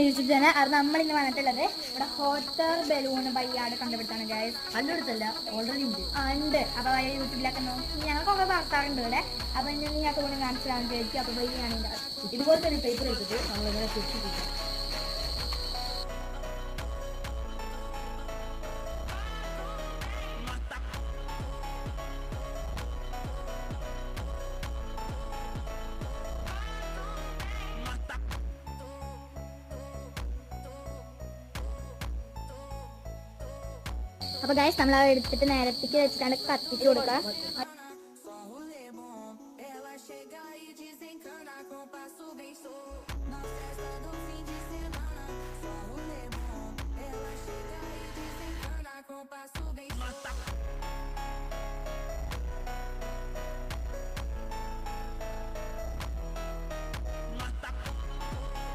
YouTube channel. അത് നമ്മളിന്ന് വന്നിട്ടുള്ളത് ഇവിടെ ഹോട്ടർ ബലൂൺ ബയ്യാട് കണ്ടുപിടുത്താണ് ഗൈസ്. കണ്ടുപിടുത്തല്ല, ഓൾറെഡി ഉണ്ട്. ഉണ്ട്. അപ്പോൾ യൂട്യൂബിലൊക്കെ നോക്കി ഞങ്ങൾക്കൊക്കെ വളർത്താറുണ്ട് ഇവിടെ. അപ്പോൾ ഞങ്ങൾക്ക് കൂടെ കാണിച്ചു തരാൻ ചോദിച്ചു. അപ്പോൾ ബയ്യാണ് ഇതുപോലത്തെ ഒരു പേപ്പർ എടുത്തിട്ട് നമ്മളിങ്ങനെ കുറിച്ചിട്ടില്ല. അപ്പോൾ ഗൈസ് നമ്മൾ എടുത്തിട്ട് നേരത്തേക്ക് വെച്ചിട്ടാണ് കത്തിച്ച് കൊടുക്കുക.